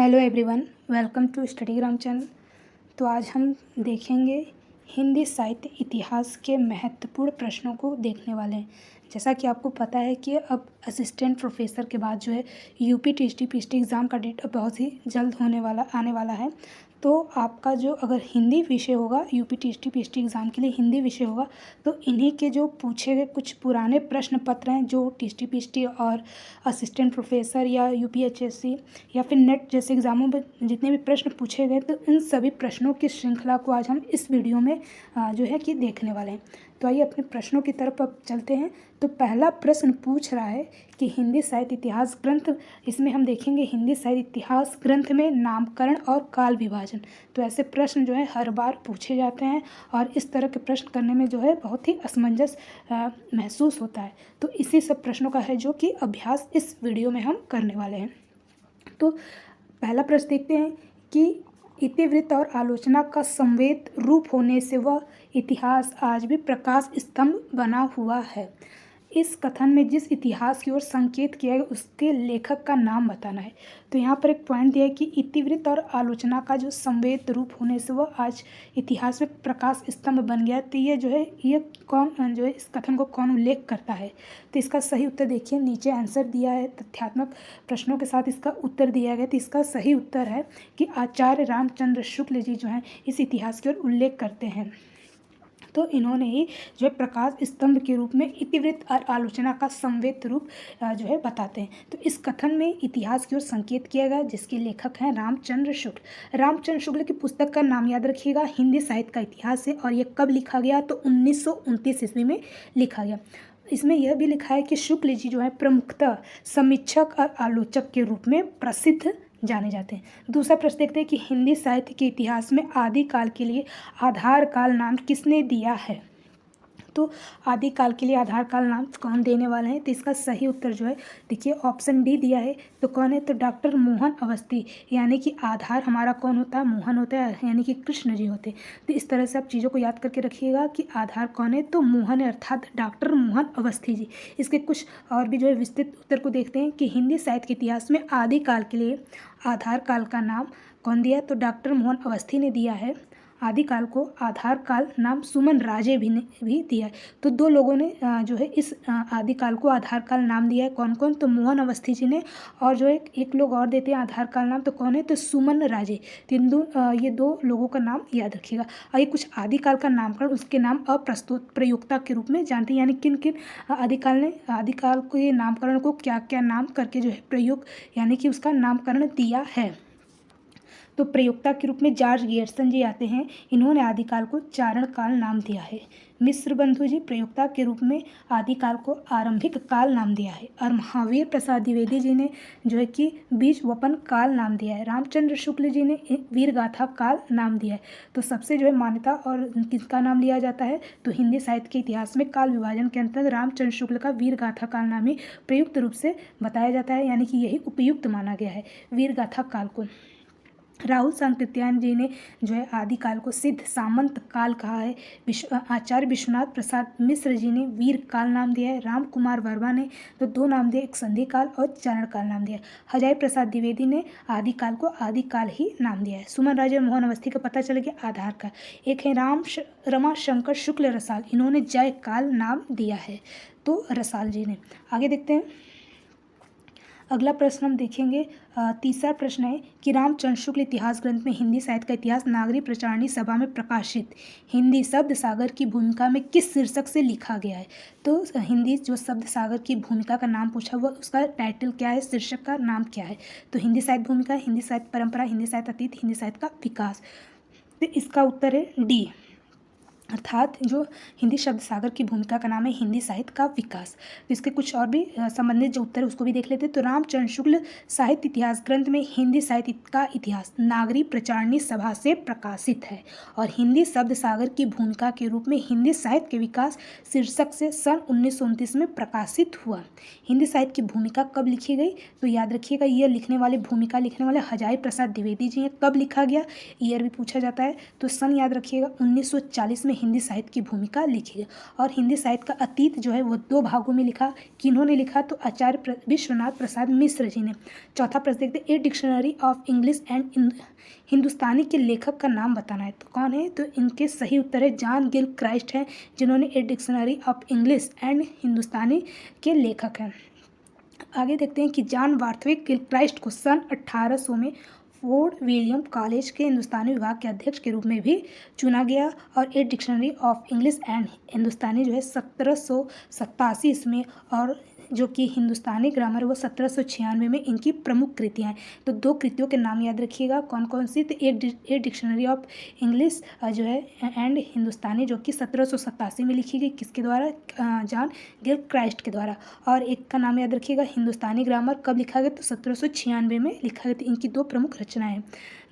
Hello everyone, welcome to Studygram channel. तो आज हम देखेंगे हिंदी साहित्य इतिहास के महत्वपूर्ण प्रश्नों को देखने वाले हैं। जैसा कि आपको पता है कि अब असिस्टेंट प्रोफेसर के बाद जो है यूपी टीएसटी पीएचडी एग्ज़ाम का डेट अब बहुत ही जल्द आने वाला है। तो आपका जो अगर हिंदी विषय होगा, यूपी टीएसटी पीएचडी एग्ज़ाम के लिए हिंदी विषय होगा, तो इन्हीं के जो पूछे गए कुछ पुराने प्रश्न पत्र हैं जो टीएसटी पीएचडी और असिस्टेंट प्रोफेसर या यूपीएचएससी या फिर नेट जैसे एग्ज़ामों में जितने भी प्रश्न पूछे गए, तो इन सभी प्रश्नों की श्रृंखला को आज हम इस वीडियो में जो है कि देखने वाले हैं। तो आइए अपने प्रश्नों की तरफ अब चलते हैं। तो पहला प्रश्न पूछ रहा है कि हिंदी साहित्य इतिहास ग्रंथ, इसमें हम देखेंगे हिंदी साहित्य इतिहास ग्रंथ में नामकरण और काल विभाजन। तो ऐसे प्रश्न जो है हर बार पूछे जाते हैं और इस तरह के प्रश्न करने में जो है बहुत ही असमंजस महसूस होता है। तो इसी सब प्रश्नों का है जो कि अभ्यास इस वीडियो में हम करने वाले हैं। तो पहला प्रश्न देखते हैं कि इतिवृत्त और आलोचना का संवेद रूप होने से वह इतिहास आज भी प्रकाश स्तंभ बना हुआ है। इस कथन में जिस इतिहास की ओर संकेत किया गया उसके लेखक का नाम बताना है। तो यहाँ पर एक पॉइंट दिया है कि इतिवृत्त और आलोचना का जो संवेद रूप होने से वह आज इतिहास में प्रकाश स्तंभ बन गया। तो ये जो है ये कौन जो है इस कथन को कौन उल्लेख करता है? तो इसका सही उत्तर देखिए, नीचे आंसर दिया है, तथ्यात्मक प्रश्नों के साथ इसका उत्तर दिया गया। तो इसका सही उत्तर है कि आचार्य रामचंद्र शुक्ल जी जो हैं इस इतिहास की ओर उल्लेख करते हैं। तो इन्होंने ही जो है प्रकाश स्तंभ के रूप में इतिवृत्त और आलोचना का संवेद रूप जो है बताते हैं। तो इस कथन में इतिहास की ओर संकेत किया गया जिसके लेखक हैं रामचंद्र शुक्ल। रामचंद्र शुक्ल की पुस्तक का नाम याद रखिएगा, हिंदी साहित्य का इतिहास है और ये कब लिखा गया? तो 1929 ईस्वी में लिखा गया। इसमें यह भी लिखा है कि शुक्ल जी जो है प्रमुखतः समीक्षक और आलोचक के रूप में प्रसिद्ध जाने जाते हैं। दूसरा प्रश्न देखते हैं कि हिंदी साहित्य के इतिहास में आदिकाल के लिए आधार काल नाम किसने दिया है? तो आदिकाल के लिए आधार काल नाम कौन देने वाले हैं? तो इसका सही उत्तर जो है देखिए ऑप्शन डी दिया है। तो कौन है? तो डॉक्टर मोहन अवस्थी। यानी कि आधार हमारा कौन होता है? मोहन होता है, यानी कि कृष्ण जी होते हैं। तो इस तरह से आप चीज़ों को याद करके रखिएगा कि आधार कौन है, तो मोहन है, अर्थात डॉक्टर मोहन अवस्थी जी। इसके कुछ और भी जो है विस्तृत उत्तर को देखते हैं कि हिंदी साहित्य के इतिहास में आदिकाल के लिए आधार काल का नाम कौन दिया? तो डॉक्टर मोहन अवस्थी ने दिया है। आदिकाल को आधार काल नाम सुमन राजे भी दिया है। तो दो लोगों ने जो है इस आदिकाल को आधार काल नाम दिया है। कौन कौन? तो मोहन अवस्थी जी ने, और जो एक लोग और देते हैं आधार काल नाम, तो कौन है? तो सुमन राजे। ये दो लोगों का नाम याद रखिएगा। आइए कुछ आदिकाल का नामकरण उसके नाम अप्रस्तुत प्रयोक्ता के रूप में जानते हैं, यानी किन किन आदिकाल के नामकरण को क्या क्या नाम करके जो है प्रयोग यानी कि उसका नामकरण दिया है। तो प्रयोक्ता के रूप में जॉर्ज गियर्सन जी आते हैं। इन्होंने आदिकाल को चारण काल नाम दिया है। मिश्र बंधु जी प्रयोक्ता के रूप में आदिकाल को आरंभिक काल नाम दिया है। और महावीर प्रसाद द्विवेदी जी ने जो है कि बीज वपन काल नाम दिया है। रामचंद्र शुक्ल जी ने वीर गाथा काल नाम दिया है। तो सबसे जो है मान्यता और किसका नाम लिया जाता है? तो हिंदी साहित्य के इतिहास में काल विभाजन के अंतर्गत रामचंद्र शुक्ल का वीर गाथा काल नाम ही प्रयुक्त रूप से बताया जाता है, यानी कि यही उपयुक्त माना गया है वीर गाथा काल को। राहुल सांकृत्यायन जी ने जो है आदिकाल को सिद्ध सामंत काल कहा है। आचार्य विश्वनाथ प्रसाद मिश्र जी ने वीर काल नाम दिया है। राम कुमार वर्मा ने तो दो नाम दिए, एक संधि काल और चारण काल नाम दिया। हजारी प्रसाद द्विवेदी ने आदिकाल को आदिकाल ही नाम दिया है। सुमन राजे और मोहन अवस्थी का पता चल गया आधार काल। एक है रमाशंकर शुक्ल रसाल, इन्होंने जय काल नाम दिया है, तो रसाल जी ने। आगे देखते हैं अगला प्रश्न हम देखेंगे। तीसरा प्रश्न है कि रामचंद्र शुक्ल इतिहास ग्रंथ में हिंदी साहित्य का इतिहास नागरी प्रचारणी सभा में प्रकाशित हिंदी शब्द सागर की भूमिका में किस शीर्षक से लिखा गया है? तो हिंदी जो शब्द सागर की भूमिका का नाम पूछा हुआ, उसका टाइटल क्या है, शीर्षक का नाम क्या है? तो हिंदी साहित्य भूमिका, हिंदी साहित्य परंपरा, हिंदी साहित्य अतीत, हिंदी साहित्य का विकास। तो इसका उत्तर है डी, अर्थात जो हिंदी शब्द सागर की भूमिका का नाम है हिंदी साहित्य का विकास। तो इसके कुछ और भी संबंधित जो उत्तर है उसको भी देख लेते हैं। तो रामचंद्र शुक्ल साहित्य इतिहास ग्रंथ में हिंदी साहित्य का इतिहास नागरी प्रचारणी सभा से प्रकाशित है और हिंदी शब्द सागर की भूमिका के रूप में हिंदी साहित्य के विकास शीर्षक से सन 1929 में प्रकाशित हुआ। हिंदी साहित्य की भूमिका कब लिखी गई? तो याद रखिएगा ये भूमिका लिखने वाले हजारी प्रसाद द्विवेदी जी हैं। कब लिखा गया ईयर भी पूछा जाता है, तो सन याद रखिएगा 1940 में हिंदी साहित्य की भूमिका लिखी है। और हिंदी साहित्य का अतीत जो है वो 2 भागों में लिखा। किन्होंने लिखा? तो आचार्य विश्वनाथ प्रसाद मिश्र जी ने। चौथा प्रश्न देखते हैं, a dictionary of English and Hindustani के लेखक का नाम बताना है। तो कौन है? तो इनके सही उत्तर है जॉन गिलक्राइस्ट हैं, जिन्होंने a dictionary of English and Hindustani के लेखक हैं। आगे देखते हैं कि जॉन वार्थविक गिलक्राइस्ट को सन 1800 में फोर्ट विलियम कॉलेज के हिंदुस्तानी विभाग के अध्यक्ष के रूप में भी चुना गया। और a dictionary of English and Hindustani जो है 1787 इसमें, और जो कि हिंदुस्तानी ग्रामर वो 1796 में इनकी प्रमुख कृतियाँ हैं। तो 2 कृतियों के नाम याद रखिएगा कौन कौन सी। तो एक डिक्शनरी ऑफ इंग्लिश जो है एंड हिंदुस्तानी, जो कि 1787 में लिखी गई, किसके द्वारा? जॉन गिलक्राइस्ट के द्वारा। और एक का नाम याद रखिएगा हिंदुस्तानी ग्रामर, कब लिखा गया? तो 1796 में लिखा गया। इनकी 2 प्रमुख रचनाएं हैं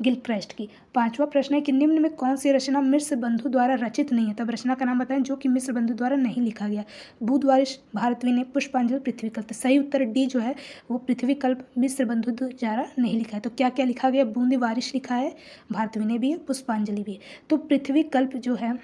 गिलक्राइस्ट की। 5वां प्रश्न है कि निम्न में कौन सी रचना मिश्र बंधु द्वारा रचित नहीं है? तब रचना का नाम बताएं जो कि मिश्र बंधु द्वारा नहीं लिखा गया। बुधवारिश, भारत विनय, पुष्पांजलि, पृथ्वी कल्प। सही उत्तर डी जो है वो पृथ्वी कल्प मिश्र बंधु द्वारा नहीं लिखा है। तो क्या क्या लिखा गया? बूंदी वारिश लिखा है, भारत विनय भी है, पुष्पांजलि भी है। तो पृथ्वी कल्प जो है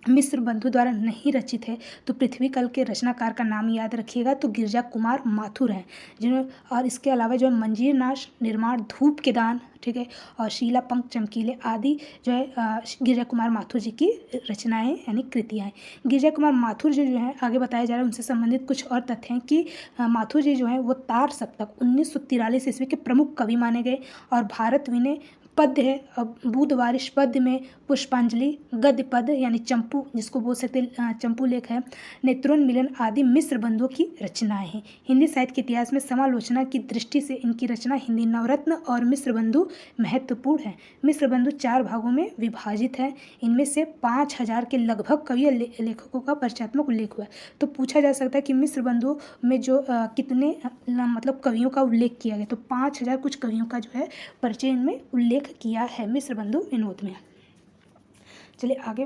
मिश्र बंधु द्वारा नहीं रचित है। तो पृथ्वी कल्प के रचनाकार का नाम याद रखिएगा, तो गिरजा कुमार माथुर हैं जिन्होंने। और इसके अलावा जो है मंजीर नाश, निर्माण, धूप के दान, ठीक है, और शीला पंख चमकीले आदि जो है गिरजा कुमार माथुर जी की रचनाएं यानी कृतियाँ हैं। गिरजा कुमार माथुर जी जो है आगे बताया जा रहा है, उनसे संबंधित कुछ और तथ्य हैं कि माथुर जी जो है वो तार सप्तक 1943 ईस्वी के प्रमुख कवि माने गए। और भारत विनय पद्य है, अब बुधवारिश पद्य में, पुष्पांजलि गद्य पद यानी चंपू जिसको बोल सकते चंपू लेख है, नेत्रोन्मिलन आदि मिश्र बंधुओं की रचनाएं हैं। हिंदी साहित्य के इतिहास में समालोचना की दृष्टि से इनकी रचना हिंदी नवरत्न और मिश्र बंधु महत्वपूर्ण है। मिश्र बंधु 4 भागों में विभाजित है। इनमें से 5000 के लगभग कवि लेखकों का परिचयात्मक उल्लेख हुआ है। तो पूछा जा सकता है कि मिश्र बंधु में जो कितने मतलब कवियों का उल्लेख किया गया? तो 5000 कुछ कवियों का जो है परिचय इनमें उल्लेख किया है मिश्र बंधु विनोद में। चलिए आगे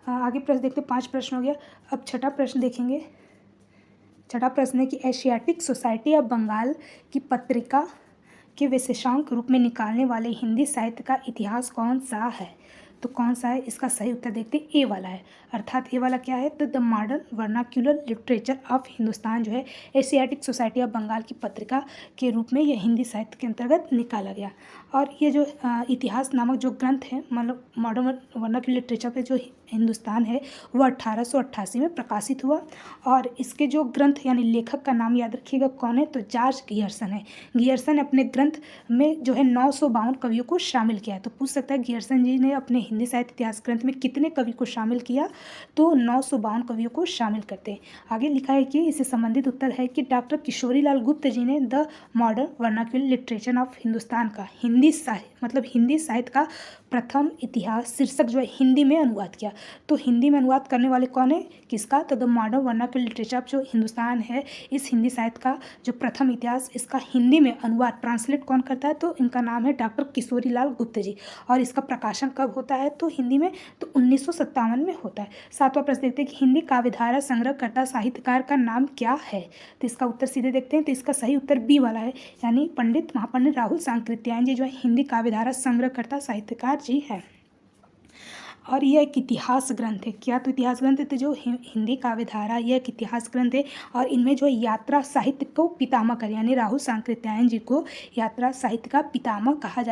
प्रश्न देखते हैं। 5 प्रश्न हो गया। अब छठा प्रश्न देखेंगे। छठा प्रश्न है कि एशियाटिक सोसाइटी ऑफ बंगाल की पत्रिका के विशेषांक रूप में निकालने वाले हिंदी साहित्य का इतिहास कौन सा है? तो कौन सा है? इसका सही उत्तर देखते हैं, ए वाला है। अर्थात ए वाला क्या है? तो the modern vernacular literature of Hindustan जो है एशियाटिक सोसाइटी ऑफ बंगाल की पत्रिका के रूप में यह हिंदी साहित्य के अंतर्गत निकाला गया। और ये जो इतिहास नामक जो ग्रंथ है, मतलब मॉडर्न वर्नाक्यूलर लिटरेचर पे जो हिंदुस्तान है वो 1888 में प्रकाशित हुआ। और इसके जो ग्रंथ यानी लेखक का नाम याद रखिएगा कौन है? तो जॉर्ज गियर्सन है। गियर्सन अपने ग्रंथ में जो है 952 कवियों को शामिल किया है। तो पूछ सकता है गियर्सन जी ने अपने हिंदी साहित्य इतिहास ग्रंथ में कितने कवि को शामिल किया? तो 952 कवियों को शामिल करते हैं। आगे लिखा है कि इससे संबंधित उत्तर है कि डॉक्टर किशोरी लाल गुप्त जी ने the modern vernacular literature of Hindustan का हिंदी साहित्य का प्रथम इतिहास शीर्षक जो है हिंदी में अनुवाद किया। तो हिंदी में अनुवाद करने वाले कौन है? किसका? तो the modern vernacular literature of जो हिंदुस्तान है, इस हिंदी साहित्य का जो प्रथम इतिहास, इसका हिंदी में अनुवाद ट्रांसलेट कौन करता है? तो इनका नाम है डॉक्टर किशोरी लाल गुप्त जी। और इसका प्रकाशन कब होता है? तो हिंदी में तो 1957 में होता है। 7वां प्रश्न देखते हैं कि हिंदी काव्यधारा संग्रहकर्ता साहित्यकार का नाम क्या है? तो इसका उत्तर सीधे देखते हैं। तो इसका सही उत्तर बी वाला है, यानी पंडित महापंडित राहुल सांकृत्यायन जी जो है हिंदी काव्यधारा संग्रहकर्ता साहित्यकार जी है। और यह एक इतिहास ग्रंथ है। क्या? तो इतिहास ग्रंथ है। तो जो हिंदी काव्यधारा यह एक इतिहास ग्रंथ है। और इनमें जो यात्रा साहित्य को पितामह कर यानी राहुल सांकृत्यायन जी को यात्रा साहित्य का पितामह कहा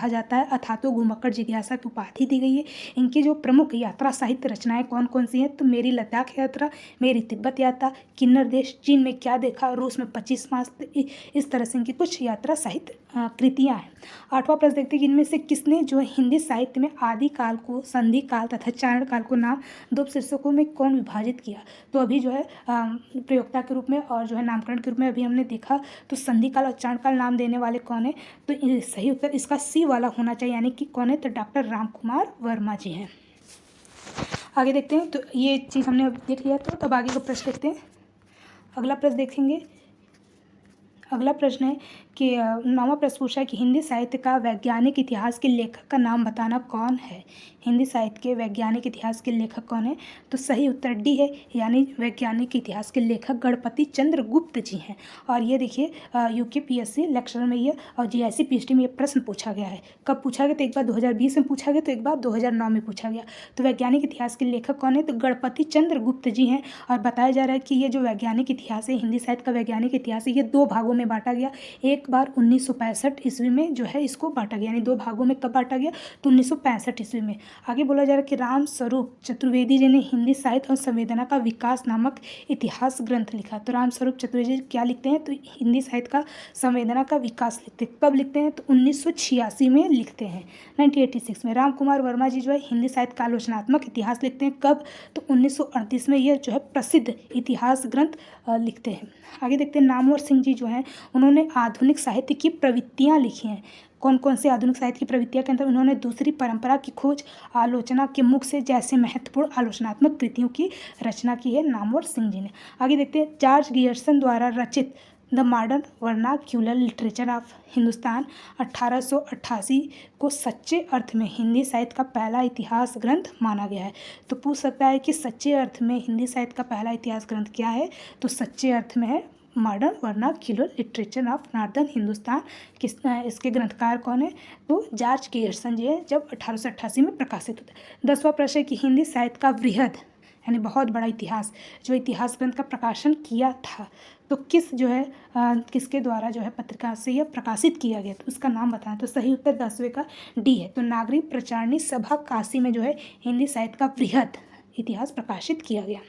जाता है। अथातो घुमक्कड़ जिज्ञासा की उपाधि दी गई है। इनकी जो प्रमुख यात्रा साहित्य रचनाएं कौन कौन सी हैं? तो मेरी लद्दाख यात्रा, मेरी तिब्बत यात्रा, किन्नर देश, चीन में क्या देखा, रूस में 25 मास, इस तरह से इनकी कुछ यात्रा साहित्य कृतियाँ हैं। 8वां प्रश्न देखते हैं कि इनमें से किसने जो हिंदी साहित्य में आदिकाल को, संधि काल तथा चारण काल को नाम 2 शीर्षकों में कौन विभाजित किया? तो अभी जो है प्रयोक्ता के रूप में और जो है नामकरण के रूप में अभी हमने देखा। तो संधि काल और चारण काल नाम देने वाले कौन है? तो सही उत्तर इसका सी वाला होना चाहिए, यानी कि कौन है? तो डॉक्टर राम कुमार वर्मा जी हैं। आगे देखते हैं। तो ये चीज़ हमने अब देख लिया। तो अब आगे का प्रश्न देखते हैं। अगला प्रश्न देखेंगे। अगला प्रश्न है कि 9वां प्रश्न पूछा है कि हिंदी साहित्य का वैज्ञानिक इतिहास के लेखक का नाम बताना कौन है। हिंदी साहित्य के वैज्ञानिक इतिहास के लेखक कौन है, तो सही उत्तर डी है, यानी वैज्ञानिक इतिहास के लेखक गणपति चंद्र गुप्त जी हैं। और ये देखिए यूकेपीएससी लेक्चर में ये और जीआईसी पीएचडी में ये प्रश्न पूछा गया है। कब पूछा गया, तो एक बार 2020 में पूछा गया, तो एक बार 2009 में पूछा गया। तो वैज्ञानिक इतिहास के लेखक कौन है, तो गणपति चंद्र गुप्त जी हैं। और बताया जा रहा है कि ये जो वैज्ञानिक इतिहास है, हिंदी साहित्य का वैज्ञानिक इतिहास है, ये 2 भागों में बांटा गया। एक बार 1965 ईस्वी में जो है इसको बांटा गया, यानी 2 भागों में कब बांटा गया, तो 1965 ईस्वी में। आगे बोला जा रहा है कि राम स्वरूप चतुर्वेदी जी ने हिंदी साहित्य और संवेदना का विकास नामक इतिहास ग्रंथ लिखा। तो राम स्वरूप चतुर्वेदी जी क्या लिखते हैं, तो हिंदी साहित्य का संवेदना का विकास लिखते हैं। कब लिखते हैं, तो 1986 में लिखते हैं, 1986 में। राम कुमार वर्मा जी जो है हिंदी साहित्य का आलोचनात्मक इतिहास लिखते हैं। कब, तो 1938 में यह जो है प्रसिद्ध इतिहास ग्रंथ लिखते हैं। आगे देखते हैं नामवर सिंह जी जो हैं उन्होंने आधुनिक साहित्य की प्रवृत्तियाँ लिखी हैं। कौन कौन से आधुनिक साहित्य की प्रवृत्तियाँ के अंदर उन्होंने दूसरी परंपरा की खोज, आलोचना के मुख से जैसे महत्वपूर्ण आलोचनात्मक कृतियों की रचना की है नामवर सिंह जी ने। आगे देखते हैं जॉर्ज गियर्सन द्वारा रचित the modern vernacular literature of Hindustan 1888 को सच्चे अर्थ में हिंदी साहित्य का पहला इतिहास ग्रंथ माना गया है। तो पूछ सकता है कि सच्चे अर्थ में हिंदी साहित्य का पहला इतिहास ग्रंथ क्या है, तो सच्चे अर्थ में है modern vernacular literature of northern Hindustan. इसके ग्रंथकार कौन है, तो जॉर्ज गियर्सन जी है, जब 1888 में प्रकाशित होता है। 10वां प्रश्न है कि हिंदी साहित्य का वृहद यानी बहुत बड़ा इतिहास जो इतिहास ग्रंथ का प्रकाशन किया था, तो किस जो है किसके द्वारा जो है पत्रिका से यह प्रकाशित किया गया, तो उसका नाम बताएं। तो सही उत्तर 10वें का डी है। तो नागरिक प्रचारणी सभा काशी में जो है हिंदी साहित्य का वृहद इतिहास प्रकाशित किया गया।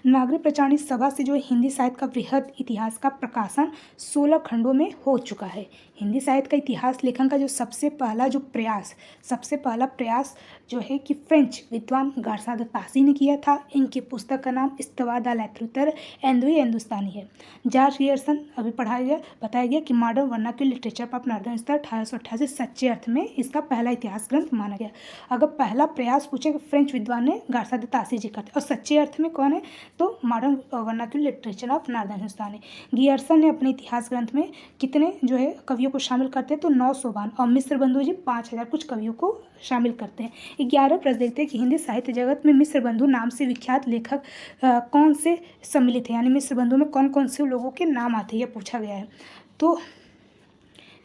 नागरिक प्रचारणी सभा से जो है हिंदी साहित्य का वृहद इतिहास का प्रकाशन 16 खंडों में हो चुका है। हिंदी साहित्य का इतिहास लेखन का जो सबसे पहला प्रयास जो है कि फ्रेंच विद्वान गारसाद तासी ने किया था। इनकी पुस्तक का नाम इस्तवा द लेटरूटर एंद्वी हिंदुस्तानी है। जॉर्ज गियर्सन अभी बताया गया कि modern vernacular literature of northern Hindustan 1888 सच्चे अर्थ में इसका पहला इतिहास ग्रंथ माना गया। अगर पहला प्रयास पूछे कि फ्रेंच विद्वान ने गारसाद तासी जी करते, और सच्चे अर्थ में कौन है, तो modern vernacular literature of northern Hindustani. Gierson ने अपने इतिहास ग्रंथ में कितने जो है कवियों को शामिल करते हैं, तो 952, और मिश्र बंधु जी 5000 कुछ कवियों को शामिल करते हैं। 11 प्रश्न देखते हैं कि हिंदी साहित्य जगत में मिश्र बंधु नाम से विख्यात लेखक कौन से सम्मिलित हैं, यानी मिश्र बंधु में कौन कौन से लोगों के नाम आते हैं, यह पूछा गया है। तो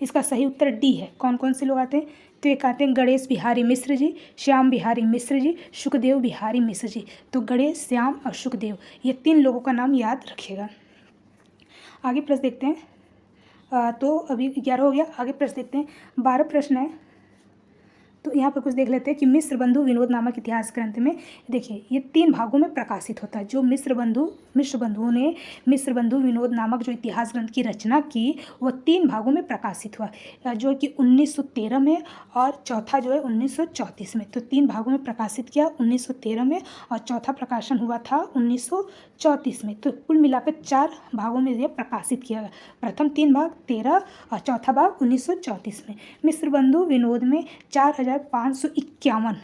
इसका सही उत्तर डी है। कौन कौन से लोग आते हैं, तो एक आते हैं गणेश बिहारी मिश्र जी, श्याम बिहारी मिश्र जी, सुखदेव बिहारी मिश्र जी। तो गणेश, श्याम और सुखदेव, ये 3 लोगों का नाम याद रखिएगा। आगे प्रश्न देखते हैं। तो अभी 11 हो गया। आगे प्रश्न देखते हैं। 12 प्रश्न है, तो यहाँ पर कुछ देख लेते हैं कि मिश्र बंधु विनोद नामक इतिहास ग्रंथ में देखिए ये 3 भागों में प्रकाशित होता है। जो मिश्र बंधुओं ने मिश्र बंधु विनोद नामक जो इतिहास ग्रंथ की रचना की वह 3 भागों में प्रकाशित हुआ, जो कि 1913 में और चौथा जो है 1934 में। तो 3 भागों में प्रकाशित किया 1913 में, और चौथा प्रकाशन हुआ था 1934 में। तो कुल मिलाकर 4 भागों में यह प्रकाशित किया गया। प्रथम 3 भाग 13 और चौथा भाग 1934 में। मिश्र बंधु विनोद में 4551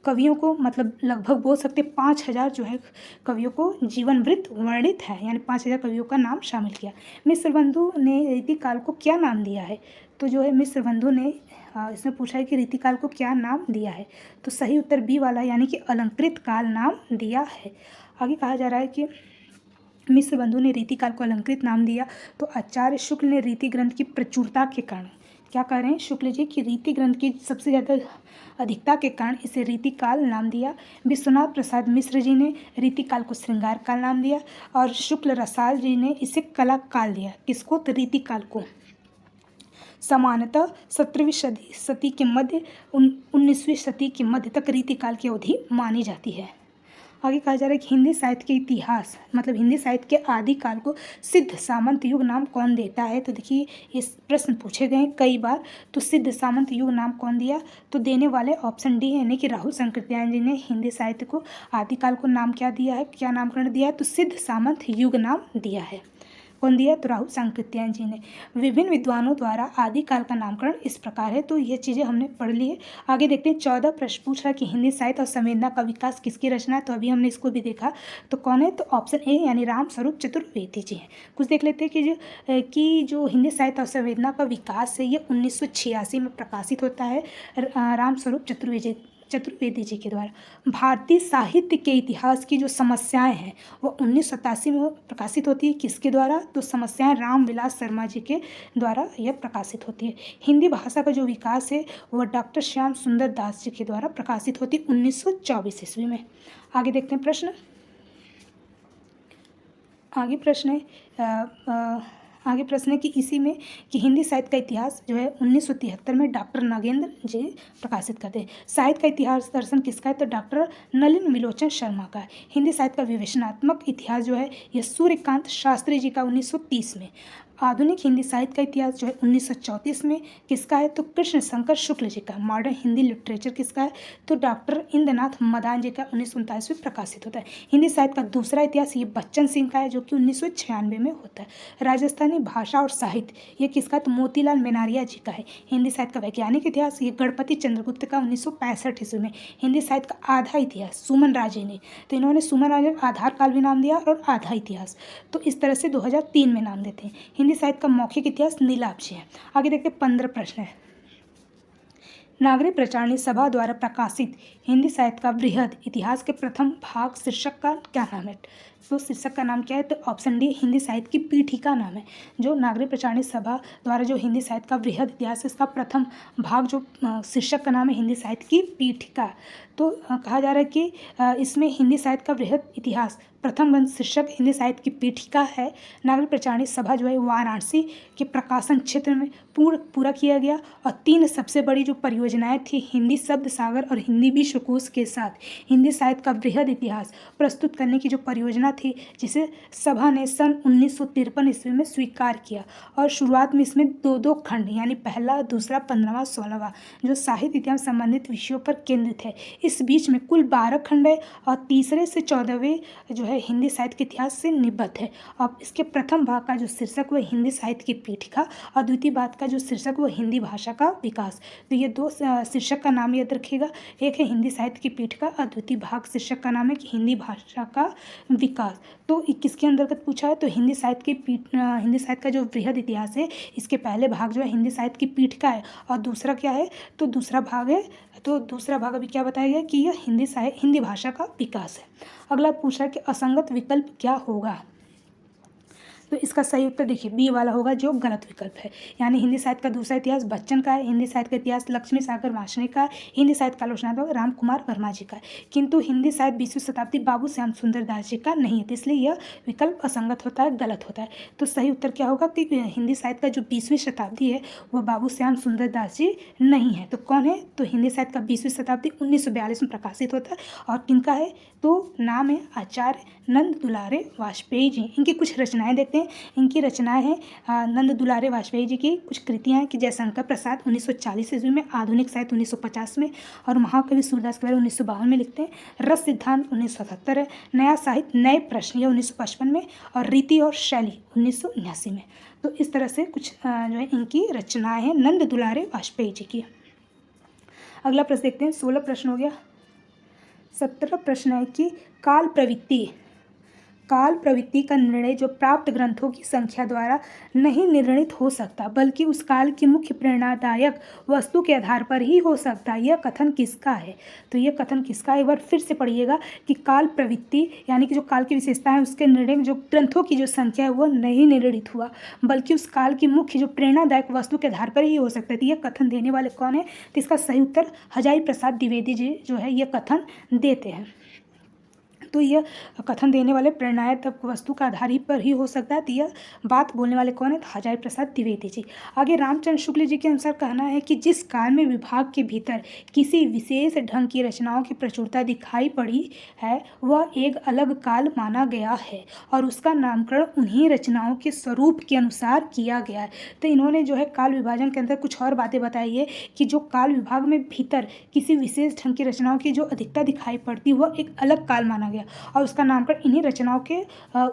कवियों को, मतलब लगभग बोल सकते 5000 जो है कवियों को जीवन वृत्त वर्णित है, यानी 5000 कवियों का नाम शामिल किया। मिश्र बंधु ने रीतिकाल को क्या नाम दिया है, तो जो है मिश्र बंधु ने इसमें पूछा है कि रीतिकाल को क्या नाम दिया है, तो सही उत्तर बी वाला यानी कि अलंकृत काल नाम दिया है। आगे कहा जा रहा है कि मिश्र बंधु ने रीतिकाल को अलंकृत नाम दिया, तो आचार्य शुक्ल ने रीति ग्रंथ की प्रचुरता के कारण, क्या कह रहे हैं शुक्ल जी की रीति ग्रंथ की सबसे ज़्यादा अधिकता के कारण इसे रीतिकाल नाम दिया। विश्वनाथ प्रसाद मिश्र जी ने रीतिकाल को श्रृंगार काल नाम दिया, और शुक्ल रसाल जी ने इसे कला काल दिया। किसको, तो रीतिकाल को। सामान्यतः 17वीं सदी के मध्य 19वीं सदी के मध्य तक रीतिकाल की अवधि मानी जाती है। आगे कहा जा रहा है कि हिंदी साहित्य के इतिहास मतलब हिंदी साहित्य के आदि काल को सिद्ध सामंत युग नाम कौन देता है, तो देखिए इस प्रश्न पूछे गए हैं कई बार। तो सिद्ध सामंत युग नाम कौन दिया, तो देने वाले ऑप्शन डी यानी कि राहुल शंकरत्यायन जी ने हिंदी साहित्य को आदिकाल को नाम क्या दिया है, क्या नामकरण दिया है, तो सिद्ध सामंत युग नाम दिया है। कौन दिया? तो राहुल सांकृत्यायन जी ने। विभिन्न विद्वानों द्वारा आदिकाल का नामकरण इस प्रकार है। तो ये चीज़ें हमने पढ़ ली है। आगे देखते हैं 14 प्रश्न पूछ रहा कि हिंदी साहित्य और संवेदना का विकास किसकी रचना है। तो अभी हमने इसको भी देखा। तो कौन है? तो ऑप्शन ए यानी रामस्वरूप चतुर्वेदी जी हैं। कुछ देख लेते हैं कि जो हिंदी साहित्य और संवेदना का विकास है ये 1986 में प्रकाशित होता है रामस्वरूप चतुर्वेदी जी के द्वारा। भारतीय साहित्य के इतिहास की जो समस्याएं हैं वो 1987 में प्रकाशित होती है। किसके द्वारा? तो समस्याएं रामविलास शर्मा जी के द्वारा यह प्रकाशित होती है। हिंदी भाषा का जो विकास है वह डॉक्टर श्याम सुंदर दास जी के द्वारा प्रकाशित होती है 1924 ईस्वी में। आगे देखते हैं प्रश्न। आगे प्रश्न है कि इसी में कि हिंदी साहित्य का इतिहास जो है 1973 में डॉक्टर नागेंद्र जी प्रकाशित करते हैं। साहित्य का इतिहास दर्शन किसका है? तो डॉक्टर नलिन विलोचन शर्मा का है। हिंदी साहित्य का विवेचनात्मक इतिहास जो है यह सूर्यकांत शास्त्री जी का 1930 में। आधुनिक हिंदी साहित्य का इतिहास जो है 1934 में किसका है? तो कृष्ण शंकर शुक्ल जी का। मॉडर्न हिंदी लिटरेचर किसका है? तो डॉक्टर इंद्रनाथ मदान जी का 1939 में प्रकाशित होता है। हिंदी साहित्य का दूसरा इतिहास ये बच्चन सिंह का है जो कि 1996 में होता है। राजस्थानी भाषा और साहित्य ये किसका? तो मोतीलाल मेनारिया जी का है। हिंदी साहित्य का वैज्ञानिक इतिहास ये गणपति चंद्रगुप्त का 1965 ईस्वी में। हिंदी साहित्य का आधा इतिहास सुमन राजे ने। तो इन्होंने सुमन राजे आधार काल भी नाम दिया और आधा इतिहास, तो इस तरह से 2003 में नाम देते हैं। हिंदी साहित्य का मौखिक इतिहास नीलाभ जी है। आगे देखते हैं 15 प्रश्न है। नागरिक प्रचारणी सभा द्वारा प्रकाशित हिंदी साहित्य का बृहद इतिहास के प्रथम भाग शीर्षक का क्या नाम है? तो शीर्षक का नाम क्या है? तो ऑप्शन डी हिंदी साहित्य की पीठिका नाम है। जो नागरिक प्रचारणी सभा द्वारा जो हिंदी साहित्य का बृहद इतिहास है इसका प्रथम भाग जो शीर्षक का नाम है हिंदी साहित्य की पीठिका। तो कहा जा रहा है कि इसमें हिंदी साहित्य का बृहद इतिहास प्रथम बंद शीर्षक हिंदी साहित्य की पीठिका है। नागरिक प्रचारणी सभा जो है वाराणसी के प्रकाशन क्षेत्र में पूरा किया गया और 3 सबसे बड़ी जो परियोजनाएं थी हिंदी शब्द सागर और हिंदी विश्वकोश के साथ हिंदी साहित्य का बृहद इतिहास प्रस्तुत करने की जो परियोजना थी जिसे सभा ने सन 1953 ईस्वी में स्वीकार किया। और शुरुआत में इसमें 2 खंड यानी पहला, दूसरा, 15वां, 16वां जो साहित्य इतिहास संबंधित विषयों पर केंद्रित है। इस बीच में कुल 12 खंड है और तीसरे से 14वें जो है हिंदी साहित्य के इतिहास से निबद्ध है। अब इसके प्रथम भाग का जो शीर्षक वह हिंदी साहित्य की पीठिका और द्वितीय भाग का जो शीर्षक वह हिंदी भाषा का विकास। तो ये 2 शीर्षक का नाम याद रखिएगा, एक है हिंदी साहित्य की पीठिका और द्वितीय भाग शीर्षक का नाम है कि हिंदी भाषा का विकास। तो किसके अंतर्गत पूछा है? तो हिंदी साहित्य का जो बृहद इतिहास है इसके पहले भाग जो है हिंदी साहित्य की पीठिका है और दूसरा क्या है? तो दूसरा भाग है। तो दूसरा भाग अभी क्या बताया गया कि यह हिंदी भाषा का विकास है। अगला पूछा कि असंगत विकल्प क्या होगा? तो इसका सही उत्तर देखिए बी वाला होगा जो गलत विकल्प है। यानी हिंदी साहित्य का दूसरा इतिहास बच्चन का है, हिंदी साहित्य का इतिहास लक्ष्मी सागर वार्ष्णेय का है, हिंदी साहित्य का आलोचनात्मक राम कुमार वर्मा जी का है। किंतु हिंदी साहित्य 20वीं शताब्दी बाबू श्याम सुंदर दास जी का नहीं है, तो इसलिए यह विकल्प असंगत होता है, गलत होता है। तो सही उत्तर क्या होगा कि हिंदी साहित्य का जो 20वीं शताब्दी है वह बाबू श्याम सुंदर दास जी नहीं है। तो कौन है? तो हिंदी साहित्य का 20वीं शताब्दी 1942 में प्रकाशित होता है और किनका है? तो नाम है आचार्य नंद दुलारे वाजपेयी जी। इनकी कुछ रचनाएं देखते हैं। इनकी रचनाएं हैं नंद दुलारे वाजपेयी जी की कुछ कृतियां हैं कि जयशंकर प्रसाद 1940 ईस्वी में, आधुनिक साहित्य 1950 में और महाकवि सूरदास के बारे 1952 में लिखते हैं। रस सिद्धांत 1977 है, नया साहित्य नए प्रश्न ये 1955 में और रीति और शैली 1979 में। तो इस तरह से कुछ जो है इनकी रचनाएं हैं नंद दुलारे वाजपेयी जी की। अगला प्रश्न देखते हैं। 16 प्रश्न हो गया। 17 प्रश्न है कि काल प्रवृत्ति का निर्णय जो प्राप्त ग्रंथों की संख्या द्वारा नहीं निर्णित हो सकता बल्कि उस काल की मुख्य प्रेरणादायक वस्तु के आधार पर ही हो सकता है। यह कथन किसका है? तो यह कथन किसका है? एक बार फिर से पढ़िएगा कि काल प्रवृत्ति यानी कि जो काल की विशेषता है उसके निर्णय जो ग्रंथों की जो संख्या है वह नहीं निर्णित हुआ बल्कि उस काल की मुख्य जो प्रेरणादायक वस्तु के आधार पर ही हो सकता है। तो यह कथन देने वाले कौन है? तो इसका सही उत्तर हजारी प्रसाद द्विवेदी जी जो है यह कथन देते हैं। तो यह कथन देने वाले प्रेरणादायक वस्तु का आधार पर ही हो सकता है। तो यह बात बोलने वाले कौन है? तो हजारी प्रसाद द्विवेदी जी। आगे रामचंद्र शुक्ल जी के अनुसार कहना है कि जिस काल में विभाग के भीतर किसी विशेष ढंग की रचनाओं की प्रचुरता दिखाई पड़ी है वह एक अलग काल माना गया है और उसका नामकरण उन्हीं रचनाओं के स्वरूप के अनुसार किया गया है। तो इन्होंने जो है काल विभाजन के अंदर कुछ और बातें बताई है कि जो काल विभाग में भीतर किसी विशेष ढंग की रचनाओं की जो अधिकता दिखाई पड़ती वह एक अलग काल माना गया गया और उसका नामकरण इन्हीं रचनाओं के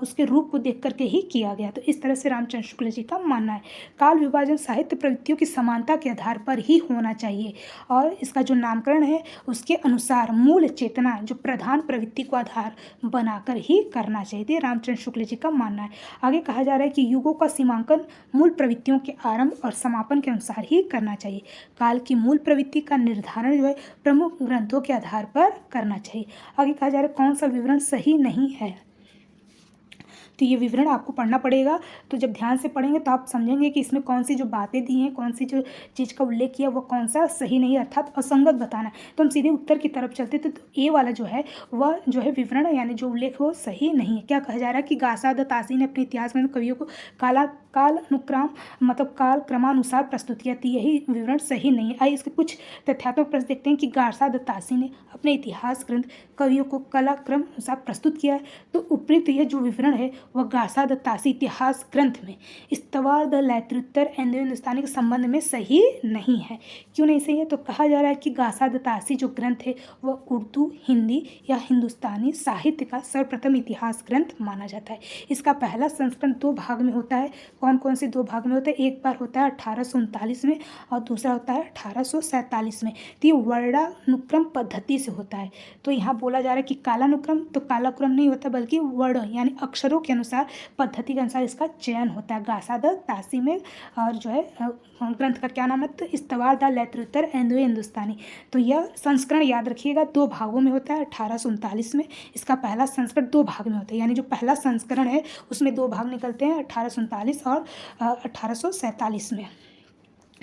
उसके रूप को देख करके ही किया गया। तो इस तरह से रामचंद्र शुक्ल जी का मानना है। काल विभाजन साहित्य प्रवृत्तियों की समानता के आधार पर ही होना चाहिए और इसका जो नामकरण है उसके अनुसार मूल चेतना जो प्रधान प्रवृत्ति को आधार बनाकर ही करना चाहिए, रामचंद्र शुक्ल जी का मानना है। आगे कहा जा रहा है कि युगों का सीमांकन मूल प्रवृत्तियों के आरंभ और समापन के अनुसार ही करना चाहिए। काल की मूल प्रवृत्ति का निर्धारण जो है प्रमुख ग्रंथों के आधार पर करना चाहिए। आगे कहा जा रहा है कौन सा विवरण सही नहीं है, तो ये विवरण आपको पढ़ना पड़ेगा। तो जब ध्यान से पढ़ेंगे तो आप समझेंगे कि इसमें कौन सी जो बातें दी हैं, कौन सी जो चीज़ का उल्लेख किया वो कौन सा सही नहीं है, अर्थात असंगत बताना है। तो हम सीधे उत्तर की तरफ चलते तो ए वाला जो है वह जो है विवरण यानी जो उल्लेख वो सही नहीं है। क्या कहा जा रहा है कि गासा द तासी ने अपने इतिहास में कवियों को काल अनुक्रम मतलब काल क्रमानुसार प्रस्तुत किया, तो यही विवरण सही नहीं है। आइए इसके कुछ तथ्यात्मक प्रश्न देखते हैं कि गासा द तासी ने अपने इतिहास ग्रंथ कवियों को कलाक्रम अनुसार प्रस्तुत किया है। तो उपयुक्त यह जो विवरण है वह गासा द तासी इतिहास ग्रंथ में स्तवार द लैत्रोत्तर इंडो हिंदुस्तानी के संबंध में सही नहीं है। क्यों नहीं सही है, तो कहा जा रहा है कि गासा द तासी जो ग्रंथ है वह उर्दू, हिंदी या हिंदुस्तानी साहित्य का सर्वप्रथम इतिहास ग्रंथ माना जाता है। इसका पहला संस्करण 2 भाग में होता है। कौन कौन से 2 भाग में होता है, एक बार होता है 1839 में और दूसरा होता है 1847 में। तो ये वर्णानुक्रम पद्धति से होता है। तो यहाँ बोला जा रहा है कि कालानुक्रम, तो कालाक्रम नहीं होता बल्कि वर्ण यानी अक्षरों के अनुसार पद्धति के अनुसार इसका चयन होता है। गासा द तासी में और जो है ग्रंथ का क्या नाम है, तो स्तवार द लैत्रोत्तर इंडो हिंदुस्तानी। तो यह संस्करण याद रखिएगा 2 भागों में होता है। 1839 में इसका पहला संस्करण 2 भाग में होता है, यानी जो पहला संस्करण है उसमें 2 भाग निकलते हैं, 1839 और 1847 में।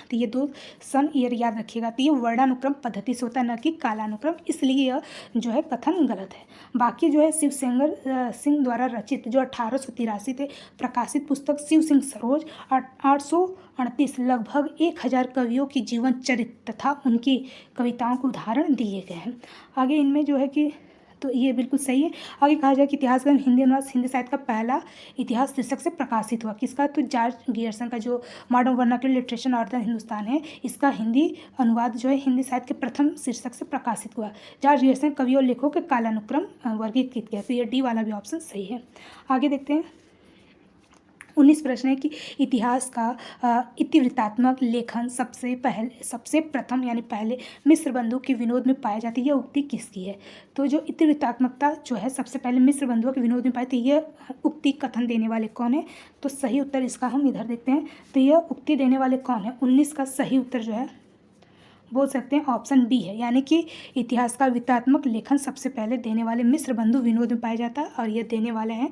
तो ये 2 सन ईयर याद रखिएगा। तो ये वर्णानुक्रम पद्धति से होता है, न कि कालानुक्रम, इसलिए यह जो है कथन गलत है। बाकी जो है शिव सिंह द्वारा रचित जो 1883 से प्रकाशित पुस्तक शिव सिंह सरोज 838 लगभग 1000 कवियों की जीवन चरित्र तथा उनकी कविताओं के उदाहरण दिए गए हैं। आगे इनमें जो है कि तो ये बिल्कुल सही है। आगे कहा जाए कि इतिहास ग्रंथ हिंदी अनुवाद हिंदी साहित्य का पहला इतिहास शीर्षक से प्रकाशित हुआ। किसका, तो जॉर्ज गियर्सन का जो modern vernacular literature northern Hindustan है, इसका हिंदी अनुवाद जो है हिंदी साहित्य के प्रथम शीर्षक से प्रकाशित हुआ। जॉर्ज गियर्सन कवियों और लेखकों के कालानुक्रम वर्गीकृत किया। तो ये डी वाला भी ऑप्शन सही है। आगे देखते हैं 19 प्रश्न है कि इतिहास का इतिवृत्तात्मक लेखन सबसे प्रथम यानी पहले मिस्र बंधु के विनोद में पाया जाती है, यह उक्ति किसकी है। तो जो इतिवृत्तात्मकता जो है सबसे पहले मिस्र बंधुओं के विनोद में पाई, तो यह उक्ति कथन देने वाले कौन है, तो सही उत्तर इसका हम इधर देखते हैं। तो यह उक्ति देने वाले कौन है, 19 का सही उत्तर जो है बोल सकते हैं ऑप्शन बी है, यानी कि इतिहास का वित्तात्मक लेखन सबसे पहले देने वाले मिस्र बंधु विनोद में पाया जाता है और यह देने वाले हैं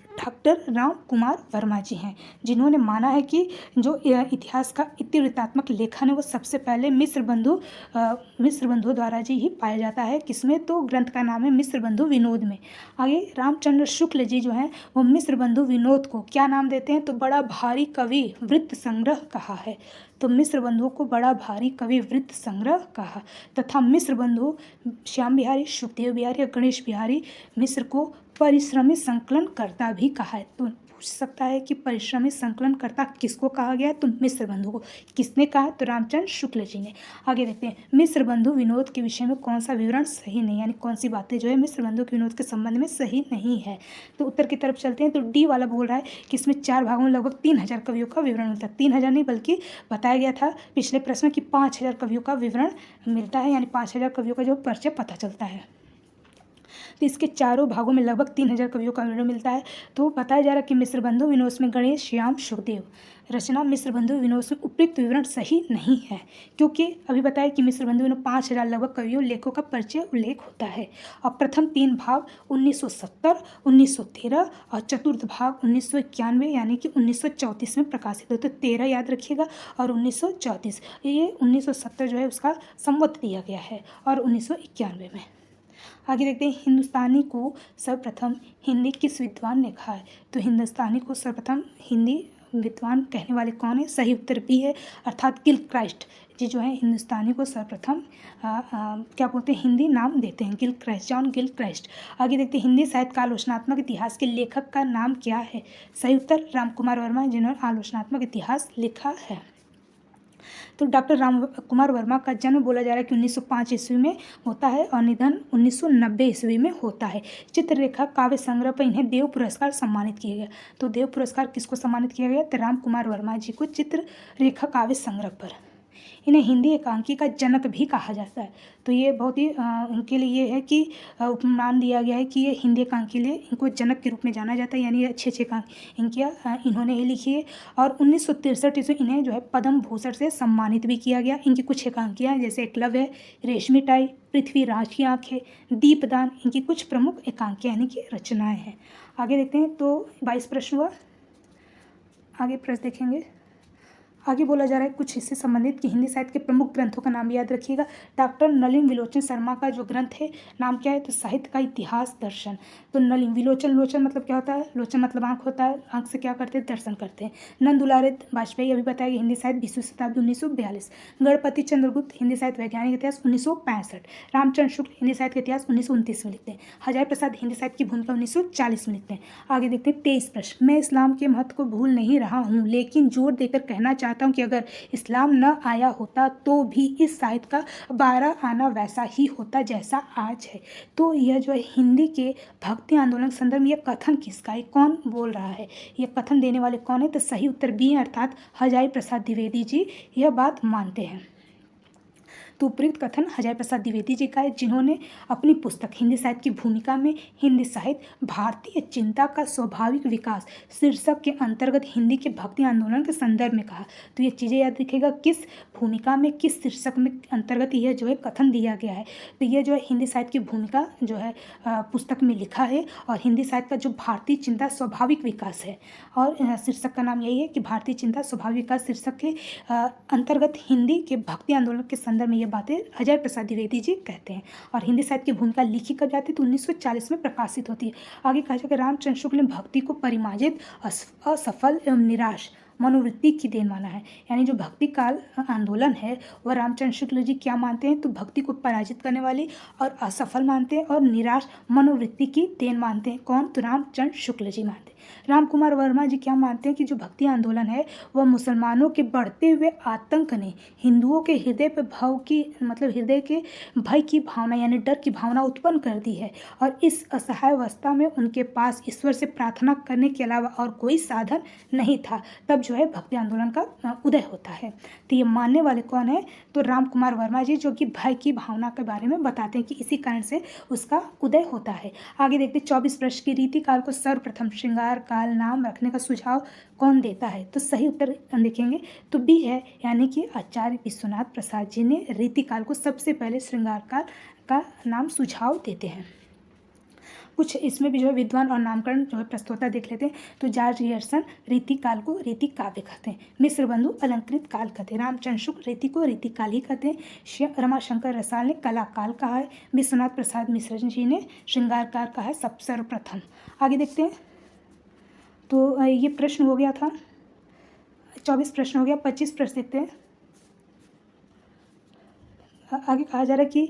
डॉक्टर राम कुमार वर्मा जी हैं, जिन्होंने माना है कि जो इतिहास का इतिवृत्तात्मक लेखन है वो सबसे पहले मिस्र बंधु द्वारा जी ही पाया जाता है। किसमें, तो ग्रंथ का नाम है मिस्र बंधु विनोद में। आगे रामचंद्र शुक्ल जी जो हैं वो मिस्र बंधु विनोद को क्या नाम देते हैं, तो बड़ा भारी कवि वृत्त संग्रह कहा है। तो मिस्र बंधुओं को बड़ा भारी कवि वृत्त संग्रह कहा तथा मिस्र बंधु श्याम बिहारी, सुखदेव बिहारी और गणेश बिहारी मिस्र को परिश्रमी संकलनकर्ता भी कहा है। तो पूछ सकता है कि परिश्रमी संकलनकर्ता किसको कहा गया है, तो मिस्र बंधु को। किसने कहा, तो रामचंद्र शुक्ल जी ने। आगे देखते हैं मिस्र बंधु विनोद के विषय में कौन सा विवरण सही नहीं, यानी कौन सी बातें जो है मिस्र बंधु के विनोद के संबंध में सही नहीं है। तो उत्तर की तरफ चलते हैं। तो डी वाला बोल रहा है कि इसमें 4 भागों में लगभग 3000 कवियों का विवरण मिलता है। 3000 नहीं बल्कि बताया गया था पिछले प्रश्न में कि 5000 कवियों का विवरण मिलता है, यानी 5000 कवियों का जो परिचय पता चलता है। तो इसके चारों भागों में लगभग 3000 कवियों का विवरण मिलता है। तो बताया जा रहा है कि मिस्र बंधु विनोद में गणेश, श्याम, सुखदेव रचना मिस्र बंधु विनोद में उपयुक्त विवरण सही नहीं है, क्योंकि अभी बताया कि मिस्र बंधु विनोद 5000 लगभग कवियों लेखकों का परिचय उल्लेख होता है और प्रथम 3 भाग 1970, 1913 और चतुर्थ भाग 1991 यानी कि 1934 में प्रकाशित होते। 13 याद रखिएगा और 1934, ये 1970 जो है उसका संवत दिया गया है और 1991 में। आगे देखते हैं हिंदुस्तानी को सर्वप्रथम हिंदी किस विद्वान ने लिखा है। तो हिंदुस्तानी को सर्वप्रथम हिंदी विद्वान कहने वाले कौन है, सही उत्तर बी है, अर्थात गिलक्राइस्ट जी जो है हिंदुस्तानी को सर्वप्रथम क्या बोलते हैं हिंदी नाम देते हैं, गिलक्राइस्ट, जॉन गिलक्राइस्ट। आगे देखते हैं हिंदी साहित्य का आलोचनात्मक इतिहास के लेखक का नाम क्या है। सही उत्तर राम कुमार वर्मा, जिन्होंने आलोचनात्मक इतिहास लिखा है। तो डॉक्टर राम कुमार वर्मा का जन्म बोला जा रहा है कि 1905 ईस्वी में होता है और निधन 1990 ईस्वी में होता है। चित्ररेखा काव्य संग्रह पर इन्हें देव पुरस्कार सम्मानित किया गया। तो देव पुरस्कार किसको सम्मानित किया गया? तो राम कुमार वर्मा जी को चित्ररेखा काव्य संग्रह पर। इन्हें हिंदी एकांकी का जनक भी कहा जाता है। तो ये बहुत ही उनके लिए ये है कि उपमान दिया गया है कि ये हिंदी एकांकी के लिए इनको जनक के रूप में जाना जाता है, यानी अच्छे अच्छे एकांकियाँ इन्होंने ये लिखी है। और 1963 ईस्वी इन्हें जो है पद्म भूषण से सम्मानित भी किया गया। इनकी कुछ एकांकियाँ जैसे एकलव्य, रेशमी टाई, पृथ्वीराज की आंखें, दीपदान, इनकी कुछ प्रमुख एकांकियाँ यानी कि रचनाएँ हैं। आगे देखते हैं। तो 22 प्रश्न हुआ। आगे प्रश्न देखेंगे। आगे बोला जा रहा है कुछ इससे संबंधित कि हिंदी साहित्य के प्रमुख ग्रंथों का नाम याद रखिएगा। डॉक्टर नलिन विलोचन शर्मा का जो ग्रंथ है नाम क्या है? तो साहित्य का इतिहास दर्शन। तो नलिन विलोचन, लोचन मतलब क्या होता है? लोचन मतलब आंख होता है, आंख से क्या करते हैं? दर्शन करते हैं। नंद दुलारे वाजपेयी अभी बताया हिंदी साहित्य 20वीं शताब्दी 1942। गणपति चंद्रगुप्त हिंदी साहित्य वैज्ञानिक इतिहास 1965। रामचंद्र शुक्ल हिंदी साहित्य के इतिहास 1929 में लिखते हैं। हजारी प्रसाद हिंदी साहित्य की भूमिका 1940 में लिखते हैं। आगे देखते हैं 23 प्रश्न। मैं इस्लाम के महत्व को भूल नहीं रहा हूँ, लेकिन जोर देकर कहना चाहता हूँ कि अगर इस्लाम न आया होता तो भी इस साहित्य का 12 आना वैसा ही होता जैसा आज है। तो यह जो है हिंदी के भक्ति आंदोलन के संदर्भ में यह कथन किसका है? कौन बोल रहा है? यह कथन देने वाले कौन है? तो सही उत्तर बी है, अर्थात हजारी प्रसाद द्विवेदी जी यह बात मानते हैं। तो उपयुक्त कथन हजारी प्रसाद द्विवेदी जी का है, जिन्होंने अपनी पुस्तक हिंदी साहित्य की भूमिका में हिंदी साहित्य भारतीय चिंता का स्वाभाविक विकास शीर्षक के अंतर्गत हिंदी के भक्ति आंदोलन के संदर्भ में कहा। तो ये चीज़ें याद रखिएगा, किस भूमिका में किस शीर्षक में अंतर्गत यह जो है कथन दिया गया है। तो यह जो है हिंदी साहित्य की भूमिका जो है पुस्तक में लिखा है, और हिंदी साहित्य का जो भारतीय चिंता स्वाभाविक विकास है, और शीर्षक का नाम यही है कि भारतीय चिंता स्वाभाविक विकास शीर्षक के अंतर्गत हिंदी के भक्ति आंदोलन के संदर्भ में ये बातें हजारी प्रसाद द्विवेदी जी कहते हैं। और हिंदी साहित्य की भूमिका लिखी कब जाती है? तो 1940 में प्रकाशित होती है। आगे कहा जाए कि रामचंद्र शुक्ल ने भक्ति को परिमार्जित, असफल एवं निराश मनोवृत्ति की देन माना है। यानी जो भक्ति काल आंदोलन है वह रामचंद्र शुक्ल जी क्या मानते हैं? तो भक्ति को पराजित करने वाली और असफल मानते हैं, और निराश मनोवृत्ति की देन मानते हैं। कौन? तो रामचंद्र शुक्ल जी मानते हैं। राम कुमार वर्मा जी क्या मानते हैं कि जो भक्ति आंदोलन है वह मुसलमानों के बढ़ते हुए आतंक ने हिंदुओं के हृदय पर हृदय के भय की भावना यानी डर की भावना उत्पन्न कर दी है, और इस असहाय अवस्था में उनके पास ईश्वर से प्रार्थना करने के अलावा और कोई साधन नहीं था। तब जो है भक्ति आंदोलन का उदय होता है। तो ये मानने वाले कौन है? तो राम कुमार वर्मा जी, जो कि भय की भावना के बारे में बताते हैं कि इसी कारण से उसका उदय होता है। आगे देखते 24 प्रश्न की रीति काल को सर्वप्रथम श्रृंगार काल नाम रखने का सुझाव कौन देता है? तो सही उत्तर देखेंगे तो बी है, यानी कि आचार्य विश्वनाथ प्रसाद जी ने रीति काल को सबसे पहले श्रृंगार काल का नाम सुझाव देते हैं। कुछ इसमें भी जो है विद्वान और नामकरण जो है प्रस्तुतता देख लेते हैं। तो जॉर्ज रियर्सन रीति काल को रीति काव्य कहते हैं। मिश्र बंधु अलंकृत काल कहते हैं। रामचंद्र शुक्ल रीति को रीति काल ही कहते हैं। रमाशंकर रसाल ने कला काल कहा है। विश्वनाथ प्रसाद मिश्र जी ने श्रृंगार काल कहा है सर्वप्रथम। आगे देखते हैं। तो ये प्रश्न हो गया था, 24 प्रश्न हो गया। 25 प्रश्न देखते हैं। आगे कहा जा रहा है कि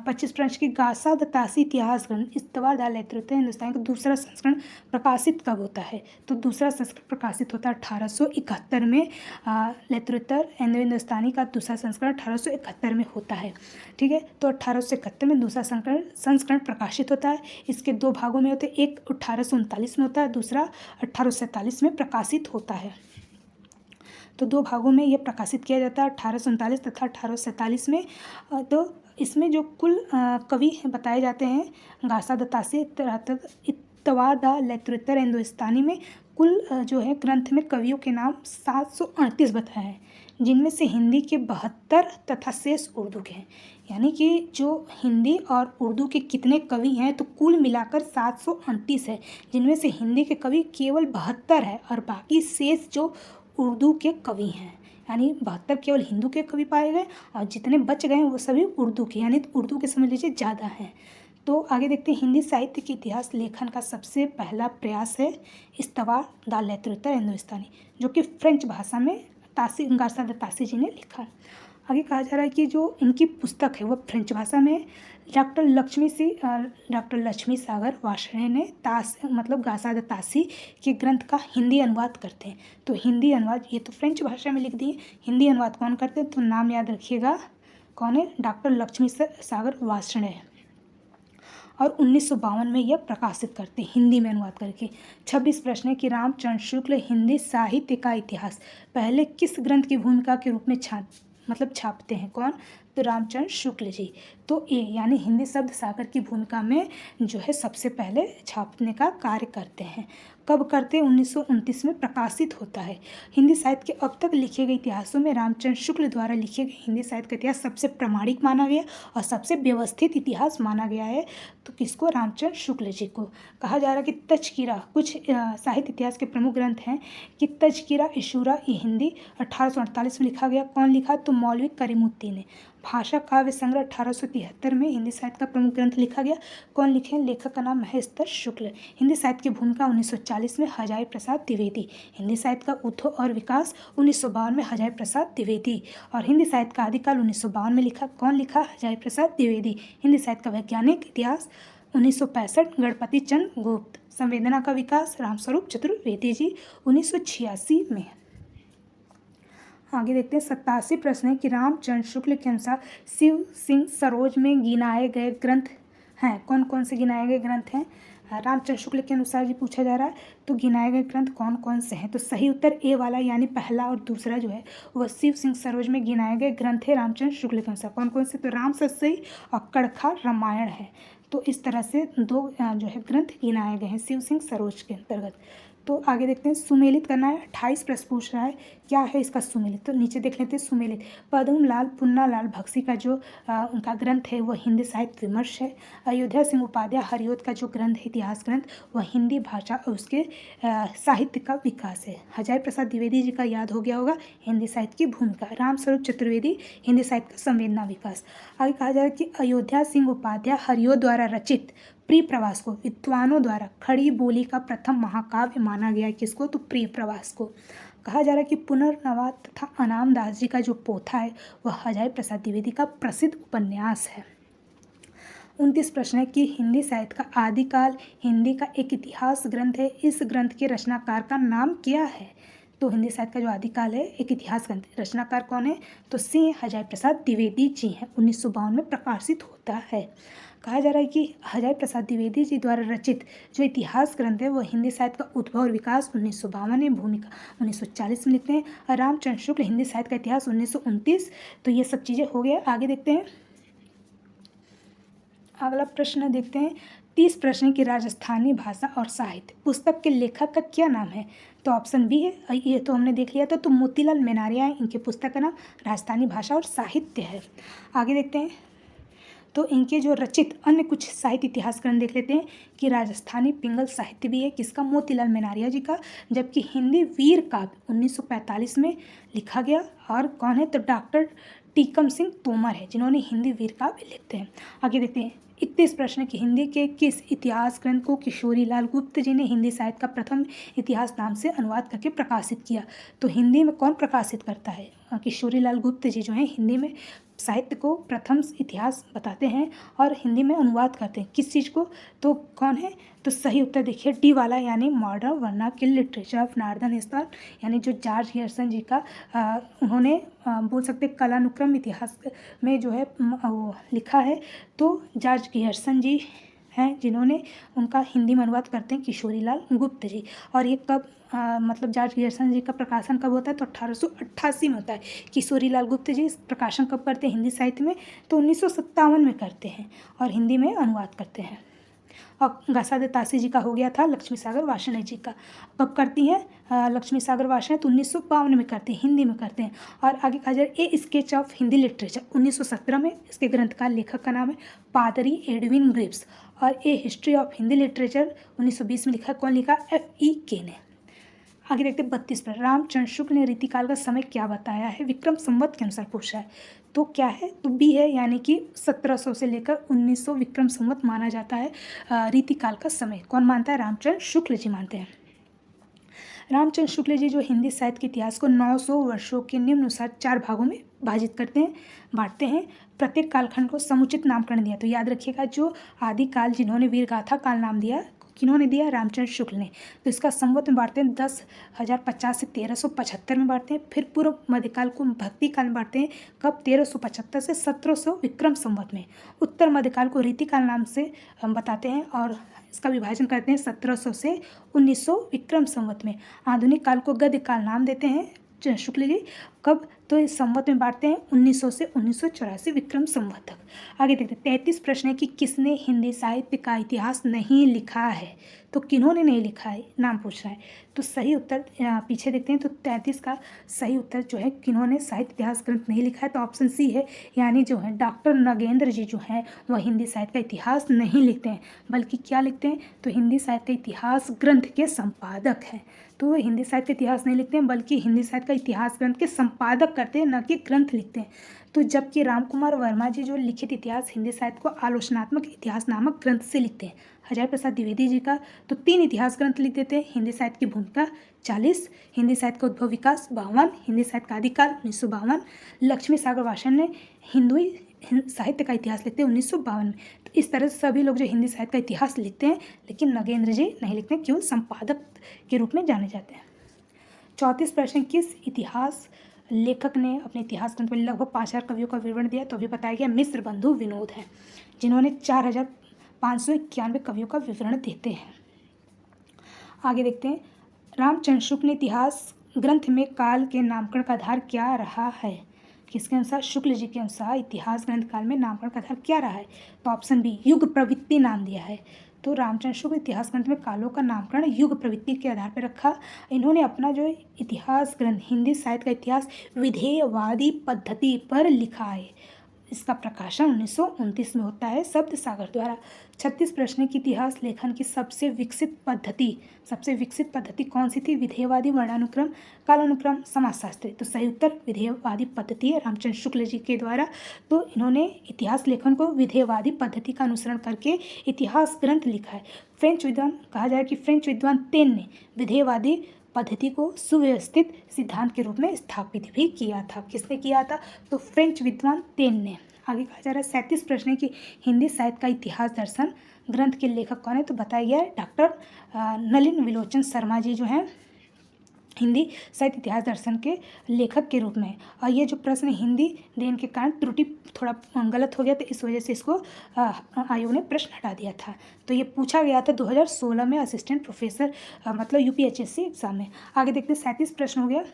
25 प्रश्न की गासा द तासी इतिहास ग्रंथ इस्तवार द लेतृत्व हिंदुस्तान का दूसरा संस्करण प्रकाशित कब होता है? तो दूसरा संस्करण प्रकाशित होता है 1871 में। लेतृत्व हिंदुस्तानी का दूसरा संस्करण 1871 में होता है। ठीक है, तो 1871 में दूसरा संस्करण प्रकाशित होता है। इसके दो भागों में होते हैं, एक 1839 में होता है, दूसरा 1847 में प्रकाशित होता है। तो दो भागों में ये प्रकाशित किया जाता है, 1839 तथा 1847 में। तो इसमें जो कुल कवि बताए जाते हैं गासा द तासी इत्तवा द लेतृत्व हिंदुस्तानी में कुल जो है ग्रंथ में कवियों के नाम 738 बताए हैं, जिनमें से हिंदी के 72 तथा शेष उर्दू के हैं। यानी कि जो हिंदी और उर्दू के कितने कवि हैं तो कुल मिलाकर 738 है, जिनमें से हिंदी के कवि केवल 72 है और बाकी शेष जो उर्दू के कवि हैं। यानी 72 केवल हिंदू के कवि पाए गए और जितने बच गए वो सभी उर्दू के, यानी उर्दू के समझ लीजिए ज़्यादा हैं। तो आगे देखते हैं। हिंदी साहित्य के इतिहास लेखन का सबसे पहला प्रयास है इस्तवार द लेतृत्व हिंदुस्तानी, जो कि फ्रेंच भाषा में गासा द तासी जी ने लिखा। आगे कहा जा रहा है कि जो इनकी पुस्तक है वह फ्रेंच भाषा में है। डॉक्टर लक्ष्मी सागर वार्ष्णेय ने गासा द तासी के ग्रंथ का हिंदी अनुवाद करते हैं। तो हिंदी अनुवाद ये तो फ्रेंच भाषा में लिख दिए, हिंदी अनुवाद कौन करते हैं? तो नाम याद रखिएगा, कौन है? डॉक्टर लक्ष्मी सागर वार्ष्णेय। और 1952 में यह प्रकाशित करते हैं हिंदी में अनुवाद करके। 26 प्रश्न है कि रामचंद्र शुक्ल हिंदी साहित्य का इतिहास पहले किस ग्रंथ की भूमिका के रूप में छापते हैं? कौन? तो रामचंद्र शुक्ल जी। तो ए यानी हिंदी शब्द सागर की भूमिका में जो है सबसे पहले छापने का कार्य करते हैं। कब करते हैं? 1929 में प्रकाशित होता है। हिंदी साहित्य के अब तक लिखे गए इतिहासों में रामचंद्र शुक्ल द्वारा लिखे गए हिंदी साहित्य का इतिहास सबसे प्रामाणिक माना गया और सबसे व्यवस्थित इतिहास माना गया है। तो किसको? रामचंद्र शुक्ल जी को। कहा जा रहा है कि तज़किरा, कुछ साहित्य इतिहास के प्रमुख ग्रंथ हैं कि तज़किरा इशूरा ये हिंदी 1848 में लिखा गया। कौन लिखा? तो मौलवी करीमुद्दीन ने। भाषा काव्य संग्रह 1873 में हिंदी साहित्य का प्रमुख ग्रंथ लिखा गया। कौन लिखे? लेखक का नाम महेश्वर शुक्ल। हिंदी साहित्य की भूमिका 1940 में हजारी प्रसाद द्विवेदी। हिंदी साहित्य का उद्भव और विकास 1952 में हजारी प्रसाद द्विवेदी। और हिंदी साहित्य का आदिकाल 1952 में लिखा। कौन लिखा? हजारी प्रसाद द्विवेदी। हिंदी साहित्य का वैज्ञानिक इतिहास 1965 गणपति चंद्र गुप्त। संवेदना का विकास रामस्वरूप चतुर्वेदी जी 1986 में। आगे देखते हैं 87 प्रश्न है कि रामचंद्र शुक्ल के अनुसार शिव सिंह सरोज में गिनाए गए ग्रंथ हैं। कौन कौन से गिनाए गए ग्रंथ हैं? रामचंद्र शुक्ल के अनुसार जी पूछा जा रहा है। तो गिनाए गए ग्रंथ कौन कौन से हैं? तो सही उत्तर ए वाला यानी पहला और दूसरा जो है वह शिव सिंह सरोज में गिनाए गए ग्रंथ है रामचंद्र शुक्ल के अनुसार। कौन कौन से? तो राम सतसई और कड़खा रामायण है। तो इस तरह से दो जो है ग्रंथ गिनाए गए हैं शिव सिंह सरोज के अंतर्गत। तो आगे देखते हैं सुमेलित करना है। 28 प्रश्न पूछ रहा है क्या है इसका सुमेलित। तो नीचे देख लेते हैं सुमेलित। पद्मलाल पुन्नालाल बख्शी का जो उनका ग्रंथ है वह हिंदी साहित्य विमर्श है। अयोध्या सिंह उपाध्याय हरिओद का जो ग्रंथ है इतिहास ग्रंथ वह हिंदी भाषा और उसके साहित्य का विकास है। हजारी प्रसाद द्विवेदी जी का याद हो गया होगा, हिंदी साहित्य की भूमिका। रामस्वरूप चतुर्वेदी हिंदी साहित्य का संवेदना विकास। आगे कहा जा रहा है कि अयोध्या सिंह उपाध्याय हरिओद द्वारा रचित प्रिय प्रवास को विद्वानों द्वारा खड़ी बोली का प्रथम महाकाव्य माना गया है। किसको? तो प्रिय प्रवास को। कहा जा रहा है कि पुनर्नवा तथा अनाम दास जी का जो पोथा है वह हजारी प्रसाद द्विवेदी का प्रसिद्ध उपन्यास है। 29 प्रश्न है कि हिंदी साहित्य का आदिकाल हिंदी का एक इतिहास ग्रंथ है। इस ग्रंथ के रचनाकार का नाम क्या है? तो हिंदी साहित्य का जो आदिकाल है एक इतिहास ग्रंथ, रचनाकार कौन है? तो सिंह हजारी प्रसाद द्विवेदी जी हैं। 1952 में प्रकाशित होता है। कहा जा रहा है कि हजारी प्रसाद द्विवेदी जी द्वारा रचित जो इतिहास ग्रंथ है वह हिंदी साहित्य का उद्भव और विकास 1952 में, भूमिका 1940 में लिखते हैं। रामचंद्र शुक्ल हिंदी साहित्य का इतिहास 1929। तो ये सब चीज़ें हो गया। आगे देखते हैं अगला प्रश्न देखते हैं 30 प्रश्न की राजस्थानी भाषा और साहित्य पुस्तक के लेखक का क्या नाम है? तो ऑप्शन बी है, ये तो हमने देख लिया था। तो मोतीलाल मेनारिया है, इनके पुस्तक का नाम राजस्थानी भाषा और साहित्य है। आगे देखते हैं तो इनके जो रचित अन्य कुछ साहित्य इतिहास ग्रंथ देख लेते हैं कि राजस्थानी पिंगल साहित्य भी है किसका? मोतीलाल मेनारिया जी का। जबकि हिंदी वीर काव्य 1945 में लिखा गया। और कौन है? तो डॉक्टर टीकम सिंह तोमर है जिन्होंने हिंदी वीर काव्य लिखते हैं। आगे देखते हैं 31 प्रश्न कि हिंदी के किस इतिहास ग्रंथ को किशोरीलाल गुप्त जी ने हिंदी साहित्य का प्रथम इतिहास नाम से अनुवाद करके प्रकाशित किया? तो हिंदी में कौन प्रकाशित करता है? किशोरीलाल गुप्त जी जो हैं हिंदी में साहित्य को प्रथम इतिहास बताते हैं और हिंदी में अनुवाद करते हैं। किस चीज़ को? तो कौन है? तो सही उत्तर देखिए डी वाला यानी modern vernacular literature of northern Hindustan, यानी जो जॉर्ज ग्रियर्सन जी का उन्होंने बोल सकते कालानुक्रम इतिहास में जो है वो लिखा है। तो जॉर्ज ग्रियर्सन जी हैं जिन्होंने उनका हिंदी में अनुवाद करते हैं किशोरीलाल गुप्त जी। और ये कब जॉर्ज ग्रियर्सन जी का प्रकाशन कब होता है? तो 1888 में होता है। किशोरीलाल गुप्त जी प्रकाशन कब करते हैं हिंदी साहित्य में? तो 1957 में करते हैं और हिंदी में अनुवाद करते हैं। और गासा द तासी जी का हो गया था लक्ष्मी सागर वार्ष्णेय जी का। कब करती हैं लक्ष्मी सागर वार्ष्णेय? तो 1952 में करते हैं, हिंदी में करते हैं। और आगे कहा जाए ए स्केच ऑफ हिंदी लिटरेचर 1917 में, इसके ग्रंथकार लेखक का नाम है पादरी एडविन ग्रिव्स। और ए हिस्ट्री ऑफ हिंदी लिटरेचर 1920 में लिखा। कौन लिखा? F.E. के ने। आगे देखते हैं 32 पर रामचंद्र शुक्ल ने रीतिकाल का समय क्या बताया है? विक्रम संवत के अनुसार पूछा है। तो क्या है? तो बी है, यानी कि 1700 से लेकर 1900 विक्रम संवत माना जाता है रीतिकाल का समय। कौन मानता है? रामचंद्र शुक्ल जी मानते हैं। रामचंद्र शुक्ल जी जो हिंदी साहित्य के इतिहास को 900 वर्षों के निम्नानुसार 4 भागों में विभाजित करते हैं, बांटते हैं। प्रत्येक कालखंड को समुचित नामकरण दिया। तो याद रखिएगा, जो आदिकाल जिन्होंने वीरगाथा काल नाम दिया, किन्होंने दिया? रामचंद्र शुक्ल ने। तो इसका संवत में बांटते हैं 10,050 से 1375 में बांटते हैं। फिर पूर्व मध्यकाल को भक्ति काल में बांटते हैं। कब? 1375 से 1700 विक्रम संवत में। उत्तर मध्यकाल को रीतिकाल नाम से हम बताते हैं और इसका विभाजन करते हैं 1700 से 1900 विक्रम संवत में। आधुनिक काल को गद्य काल नाम देते हैं शुक्ल जी। कब? तो इस संवत में बांटते हैं 1900 से 1984 विक्रम संवत तक। आगे देखते हैं 33 प्रश्न है कि किसने हिंदी साहित्य का इतिहास नहीं लिखा है? तो किन्होंने नहीं लिखा है, नाम पूछ रहा है। तो सही उत्तर पीछे देखते हैं। तो 33 का सही उत्तर जो है, किन्होंने साहित्य इतिहास ग्रंथ नहीं लिखा है, तो ऑप्शन सी है। यानी जो है डॉक्टर नगेंद्र जी जो हैं वह हिंदी साहित्य का इतिहास नहीं लिखते हैं, बल्कि क्या लिखते हैं? तो हिंदी साहित्य इतिहास ग्रंथ के संपादक हैं। तो हिंदी साहित्य इतिहास नहीं लिखते हैं, बल्कि हिंदी साहित्य का इतिहास ग्रंथ के संपादक करते हैं, न कि ग्रंथ लिखते हैं। तो जबकि रामकुमार वर्मा जी जो लिखित इतिहास हिंदी साहित्य को आलोचनात्मक इतिहास नामक ग्रंथ से लिखते हैं। हजारी प्रसाद द्विवेदी जी का तो 3 इतिहास ग्रंथ लिख देते हैं। हिंदी साहित्य की भूमिका 40, हिंदी साहित्य का उद्भव विकास 52, हिंदी साहित्य का आदिकाल 1952। लक्ष्मी सागर वासन ने हिंदुई साहित्य का इतिहास लिखते हैं 1952 में। तो इस तरह से सभी लोग जो हिंदी साहित्य का इतिहास लिखते हैं, लेकिन नगेंद्र जी नहीं लिखते हैं, केवल संपादक के रूप में जाने जाते हैं। 34 प्रश्न, किस इतिहास लेखक ने अपने इतिहास ग्रंथ में लगभग 5000 कवियों का विवरण दिया? तो अभी बताया गया मिश्र बंधु विनोद हैं, जिन्होंने 4591 कवियों का विवरण देते हैं। आगे देखते हैं, रामचंद्र शुक्ल ने इतिहास ग्रंथ में काल के नामकरण का आधार क्या रहा है? किसके अनुसार? शुक्ल जी के अनुसार इतिहास ग्रंथ काल में नामकरण का आधार क्या रहा है? तो ऑप्शन बी, युग प्रवृत्ति नाम दिया है। तो रामचंद्र शुक्ल इतिहास ग्रंथ में कालों का नामकरण युग प्रवृत्ति के आधार पर रखा। इन्होंने अपना जो इतिहास ग्रंथ हिंदी साहित्य का इतिहास विधेयवादी पद्धति पर लिखा है। इसका प्रकाशन 1929 में होता है शब्द सागर द्वारा। 36 प्रश्न की इतिहास लेखन की सबसे विकसित पद्धति कौन सी थी? विधेयवादी, वर्णानुक्रम, कालानुक्रम, समाजशास्त्री। तो सही उत्तर विधेयवादी पद्धति है रामचंद्र शुक्ल जी के द्वारा। तो इन्होंने इतिहास लेखन को विधेयवादी पद्धति का अनुसरण करके इतिहास ग्रंथ लिखा है। फ्रेंच विद्वान कहा जाए कि फ्रेंच विद्वान तेन ने विधेयवादी पद्धति को सुव्यवस्थित सिद्धांत के रूप में स्थापित भी किया था। किसने किया था? तो फ्रेंच विद्वान तेन ने। आगे कहा जा रहा है 37 प्रश्न है कि हिंदी साहित्य का इतिहास दर्शन ग्रंथ के लेखक कौन है? तो बताया गया है डॉक्टर नलिन विलोचन शर्मा जी जो हैं हिंदी साहित्य इतिहास दर्शन के लेखक के रूप में। और ये जो प्रश्न हिंदी देने के कारण त्रुटि थोड़ा गलत हो गया, तो इस वजह से इसको आयोग ने प्रश्न हटा दिया था। तो ये पूछा गया था 2016 में असिस्टेंट प्रोफेसर मतलब यूपीएचएससी एग्जाम में। आगे देखते हैं 37 प्रश्न हो गया।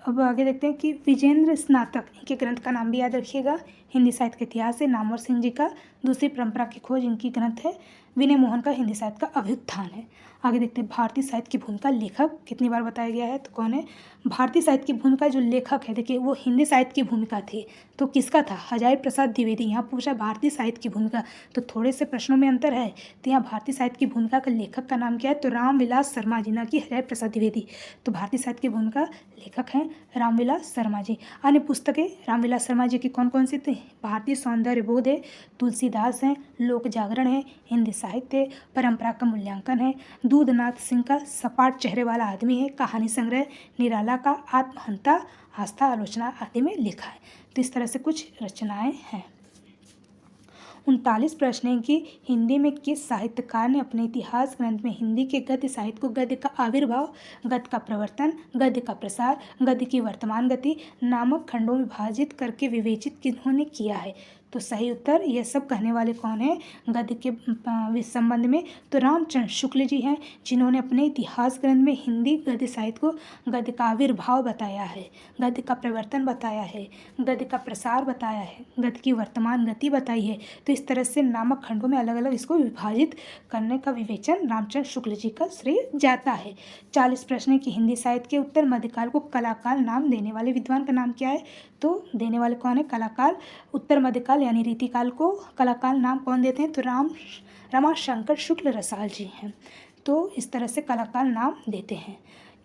अब आगे देखते हैं कि विजेंद्र स्नातक, इनके ग्रंथ का नाम भी याद रखिएगा। हिंदी साहित्य के इतिहास है नामवर सिंह जी का। दूसरी परंपरा की खोज इनकी ग्रंथ है। विनय मोहन का हिंदी साहित्य का अभ्युत्थान है। आगे देखते हैं भारतीय साहित्य की भूमिका लेखक कितनी बार बताया गया है, तो कौन है? भारतीय साहित्य की भूमिका जो लेखक है, देखिए वो हिंदी साहित्य की भूमिका थी, तो किसका था? हजारी प्रसाद द्विवेदी। यहाँ पूछा भारतीय साहित्य की भूमिका, तो थोड़े से प्रश्नों में अंतर है। तो यहाँ भारतीय साहित्य की भूमिका का लेखक का नाम क्या है? तो रामविलास शर्मा जी, ना कि हजारी प्रसाद द्विवेदी। तो भारतीय साहित्य की भूमिका लेखक हैं रामविलास शर्मा जी। अन्य पुस्तकें रामविलास शर्मा जी की कौन कौन सी थी? भारतीय सौंदर्य बोध है, तुलसीदास हैं, लोक जागरण है, हिंदी साहित्य, परंपरा का मूल्यांकन है, दूधनाथ सिंह का सपाट चेहरे वाला आदमी है, कहानी संग्रह, निराला का आत्महंता, आस्था आलोचना आदि में लिखा है। तो इस तरह से कुछ रचनाएं हैं। 39 प्रश्न है कि हिंदी में किस साहित्यकार ने अपने इतिहास ग्रंथ में हिंदी के गद्य साहित्य को गद्य का आविर्भाव, गद्य का प्रवर्तन, गद्य का प्रसार, गद्य की वर्तमान गति नामक खंडों में विभाजित करके विवेचित किन्होंने किया है? तो सही उत्तर ये सब कहने वाले कौन है गद्य के संबंध में? तो रामचंद्र शुक्ल जी हैं, जिन्होंने अपने इतिहास ग्रंथ में हिंदी गद्य साहित्य को गद्य का आविर्भाव बताया है, गद्य का प्रवर्तन बताया है, गद्य का प्रसार बताया है, गद्य की वर्तमान गति बताई है। तो इस तरह से नामक खंडों में अलग अलग इसको विभाजित करने का विवेचन रामचंद्र शुक्ल जी का श्रेय जाता है। 40 प्रश्न है कि हिंदी साहित्य के उत्तर मध्यकाल को कलाकाल नाम देने वाले विद्वान का नाम क्या है? तो देने वाले कौन है? कलाकाल। उत्तर मध्यकाल यानी रीतिकाल को कलाकाल नाम कौन देते हैं? तो रमाशंकर शुक्ल रसाल जी हैं। तो इस तरह से कलाकाल नाम देते हैं।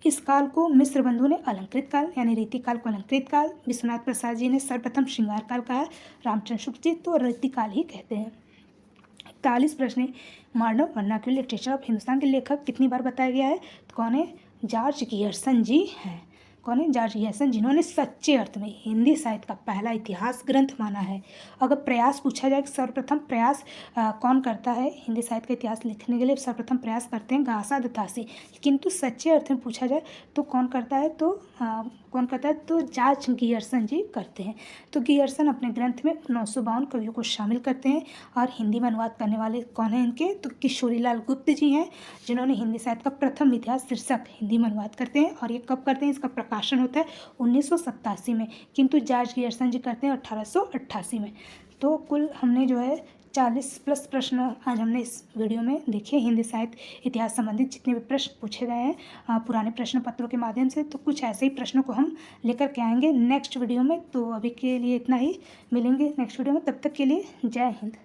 इस काल को मिश्र बंधु ने अलंकृत काल यानी रीतिकाल को अलंकृत काल, विश्वनाथ प्रसाद जी ने सर्वप्रथम श्रृंगार काल कहा, रामचंद्र शुक्ल जी तो रीतिकाल ही कहते हैं। 41 प्रश्न modern vernacular literature of Hindustan के लेखक कितनी बार बताया गया है? तो कौन है? जॉर्ज गियर्सन जी हैं। कौन है? जॉर्ज गियर्सन, जिन्होंने सच्चे अर्थ में हिंदी साहित्य का पहला इतिहास ग्रंथ माना है। अगर प्रयास पूछा जाए कि सर्वप्रथम प्रयास कौन करता है हिंदी साहित्य का इतिहास लिखने के लिए, सर्वप्रथम प्रयास करते हैं घासा दत्तासी, किंतु सच्चे अर्थ में पूछा जाए तो कौन करता है? तो जॉर्ज गियर्सन जी करते हैं। तो गियर्सन अपने ग्रंथ में 952 कवियों को शामिल करते हैं। और हिंदी में अनुवाद करने वाले कौन है इनके? तो किशोरीलाल गुप्त जी हैं, जिन्होंने हिंदी साहित्य का प्रथम इतिहास शीर्षक हिंदी में अनुवाद करते हैं। और ये कब करते हैं? इसका प्रकाशन होता है 1987 में, किंतु जॉर्ज गियर्सन जी करते हैं 1888 में। तो कुल हमने जो है 40+ प्रश्न आज हमने इस वीडियो में देखे हिंदी साहित्य इतिहास संबंधित जितने भी प्रश्न पूछे गए हैं पुराने प्रश्न पत्रों के माध्यम से। तो कुछ ऐसे ही प्रश्नों को हम लेकर के आएंगे नेक्स्ट वीडियो में। तो अभी के लिए इतना ही, मिलेंगे नेक्स्ट वीडियो में, तब तक के लिए जय हिंद।